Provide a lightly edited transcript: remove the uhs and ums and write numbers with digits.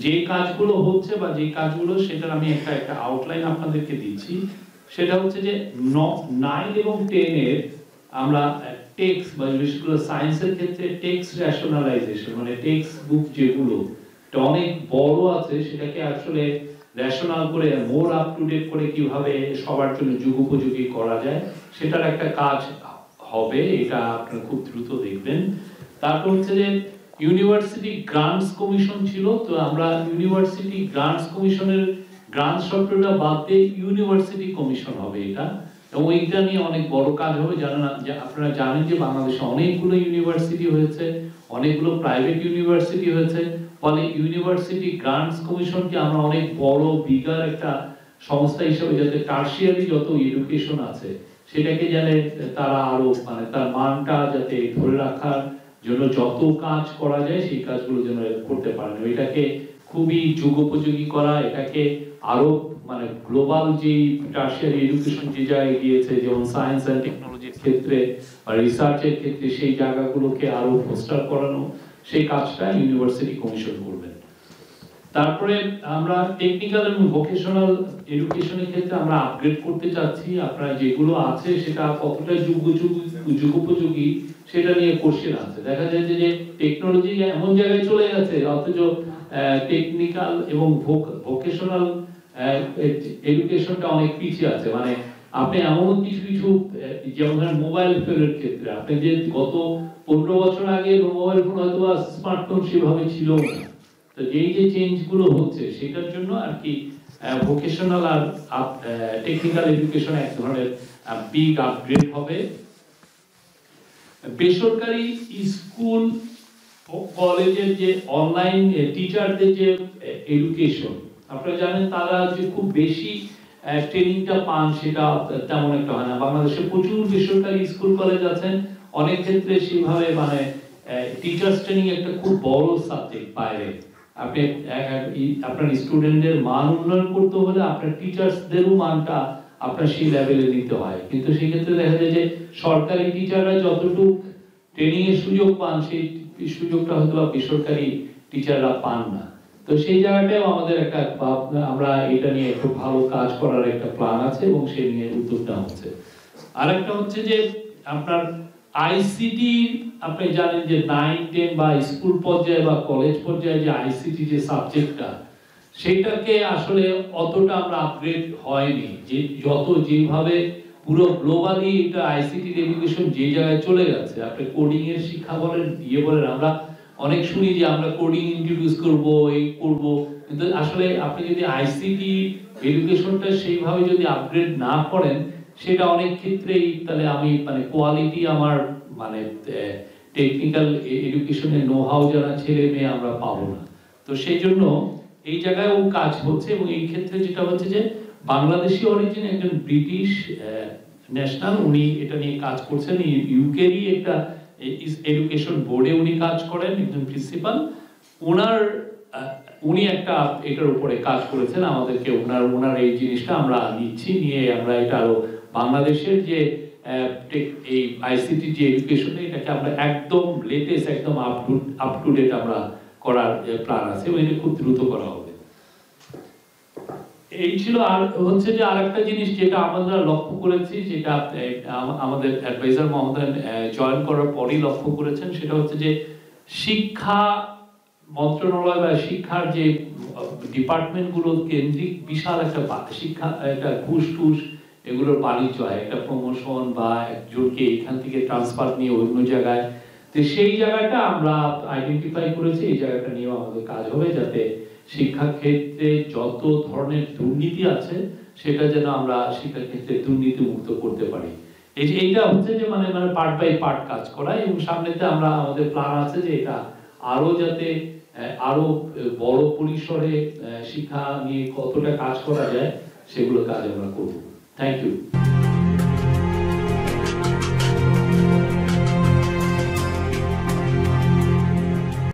যে কাজগুলো হচ্ছে বা যে কাজগুলো সেটার আমি একটা আউটলাইন আপনাদেরকে দিচ্ছি। সেটা হচ্ছে যে 9 এবং 10 এর আমরা টেক্সট বা বিশেষ করে সায়েন্সের ক্ষেত্রে টেক্সট রেশনালাইজেশন মানে টেক্সট বুক যেগুলো অনেক বড় আছে সেটাকে আসলে রেশনাল করে মোর আপ টু ডেট করে কিভাবে সবার জন্য যুগোপযোগী করা যায় সেটার একটা কাজ হবে, এটা আপনারা খুব দ্রুত দেখবেন। তারপর হচ্ছে যে ইউনিভার্সিটি গ্রান্টস কমিশন ছিল, তো আমরা ইউনিভার্সিটি গ্রান্টস কমিশনের গ্রান্টস শব্দটা বাদ দিয়ে ইউনিভার্সিটি কমিশন হবে এটা, এবং এইটা নিয়ে অনেক বড় কাজ হবে। আপনারা জানেন যে বাংলাদেশে অনেকগুলো ইউনিভার্সিটি হয়েছে, অনেকগুলো প্রাইভেট ইউনিভার্সিটি হয়েছে, ফলে ইউনিভার্সিটি গ্রান্টস কমিশনকে আমরা অনেক বড় বিগার একটা সংস্থা হিসেবে যাতে টার্সিয়ারি যত এডুকেশন আছে সেটাকে জানে তারা আরো মানে তার মানটা যাতে ধরে রাখার জন্য যত কাজ করা যায় সেই কাজগুলো যেন করতে পারেন, এটাকে খুবই যুগোপযোগী করা, এটাকে আরো মানে গ্লোবাল যে টার্সিয়ারি এডুকেশন যে জায়গায় গিয়েছে যেমন সায়েন্স এন্ড টেকনোলজির ক্ষেত্রে বা রিসার্চের ক্ষেত্রে সেই জায়গাগুলোকে আরো ফোস্টার করানো, সেই কাজটা ইউনিভার্সিটি কমিশন করবেন। তারপরে আমরা টেকনিক্যাল এবং ভোকেশনাল এডুকেশনের ক্ষেত্রে আমরা আপগ্রেড করতে চাচ্ছি। আপনারা যেগুলো আছে সেটা কতটা যুগোপযোগী সেটা নিয়ে কোশ্চেন আছে। দেখা যায় যে টেকনোলজি এমন জায়গায় চলে গেছে অথচ টেকনিক্যাল এবং ভোকেশনাল এডুকেশনটা অনেক পিছিয়ে আছে। মানে আপনি এমন কিছু যেমন ধরেন মোবাইল ফোনের ক্ষেত্রে আপনি যে গত 15 বছর আগে মোবাইল ফোন হয়তো স্মার্টফোন সেভাবে ছিল না, তো এই যে চেঞ্জ গুলো হচ্ছে সেটার জন্য আর কি ভোকেশনাল আর টেকনিক্যাল এডুকেশন এক ধরনের বিগ আপগ্রেড হবে। বেসরকারি স্কুল ও কলেজের যে অনলাইন টিচারদের যে এডুকেশন আপনারা জানেন তারা যে খুব বেশি ট্রেনিংটা পান সেটা তেমন একটা হয় না। বাংলাদেশে প্রচুর বেসরকারি স্কুল কলেজ আছেন, অনেক ক্ষেত্রে সেভাবে মানে টিচার্স ট্রেনিং একটা খুব বড় সাবজেক্ট বাইরে। আপনি আপনার স্টুডেন্টদের মান উন্নয়ন করতে হলে আপনার টিচার্সদেরও মানটা আপনার সেই লেভেলে নিতে হয়, কিন্তু সেই ক্ষেত্রে দেখা যায় যে সরকারি টিচাররা যতটুকু ট্রেনিং এর সুযোগ পান সেই সুযোগটা হয়তো বেসরকারি টিচাররা পান না। তো সেই জায়গাটাও আমাদের একটা আমরা এটা নিয়ে একটু ভালো কাজ করার একটা প্ল্যান আছে এবং সেই নিয়ে উদ্যোগটা হচ্ছে। আরেকটা হচ্ছে যে আপনার আইসিটি, আপনি জানেন যে 9, 10 বা স্কুল পর্যায়ে বা কলেজ পর্যায়ে যে আইসিটি যে সাবজেক্টটা সেটাকে আসলে অতটা আমরা আপগ্রেড হয়নি, যে যত যেভাবে পুরো গ্লোবালি এটা আইসিটি এডুকেশন যে জায়গায় চলে গেছে, আপনি কোডিং এর শিক্ষা বলেন বলেন, আমরা অনেক শুনি যে আমরা কোডিং ইন্ট্রোডিউস করব এই করব, কিন্তু আসলে আপনি যদি আইসিটি এডুকেশনটা সেইভাবে যদি আপগ্রেড না করেন সেটা অনেক ক্ষেত্রেই তাহলে আমি মানে কোয়ালিটি আমার মানে টেকনিক্যাল এডুকেশনের নো হাউ যারা ছেলে মেয়ে আমরা পাবো না। তো সেই জন্য এই জায়গায়ও কাজ হচ্ছে, এবং এই ক্ষেত্রে যেটা হচ্ছে যে বাংলাদেশি অরিজিন একজন ব্রিটিশ ন্যাশনাল উনি এটা নিয়ে কাজ করছেন, ইউকেরই একটা এডুকেশন বোর্ডে উনি কাজ করেন, একজন প্রিন্সিপাল, উনি একটা এটার উপরে কাজ করেছেন, আমাদেরকে ওনার এই জিনিসটা আমরা নিচ্ছি, নিয়ে আমরা এটা আরো বাংলাদেশের যে এই আইসিটি যে এডুকেশন এটাকে আমরা একদম লেটেস্ট একদম আপ টু ডেট আমরা করার প্ল্যান আছে এবং এটা খুব দ্রুত করা হবে। এই ছিল। আর হচ্ছে যে আরেকটা জিনিস যেটা আমরা লক্ষ্য করেছি, যেটা আমাদের অ্যাডভাইজার মহোদয় জয়েন করার পরেই লক্ষ্য করেছেন, সেটা হচ্ছে যে শিক্ষা মন্ত্রণালয় বা শিক্ষার যে ডিপার্টমেন্টগুলো কেন্দ্রিক বিশাল একটা শিক্ষা একটা ঘুষ টুস এগুলোর বাণিজ্য হয়, একটা প্রমোশন বা একজনকে এখান থেকে ট্রান্সফার নিয়ে অন্য জায়গায়, তো সেই জায়গাটা আমরা আইডেন্টিফাই করেছি, এই জায়গাটা নিয়েও আমাদের কাজ হবে যাতে শিক্ষা ক্ষেত্রে যত ধরনের দুর্নীতি আছে সেটা যেন আমরা শিক্ষা ক্ষেত্রে দুর্নীতি মুক্ত করতে পারি। এইটা হচ্ছে যে মানে পার্ট বাই পার্ট কাজ করা, এবং সামনেতে আমরা আমাদের প্ল্যান আছে যে এটা আরো যাতে আরো বড় পরিসরে শিক্ষা নিয়ে কতটা কাজ করা যায় সেগুলো কাজ আমরা করব। Thank you.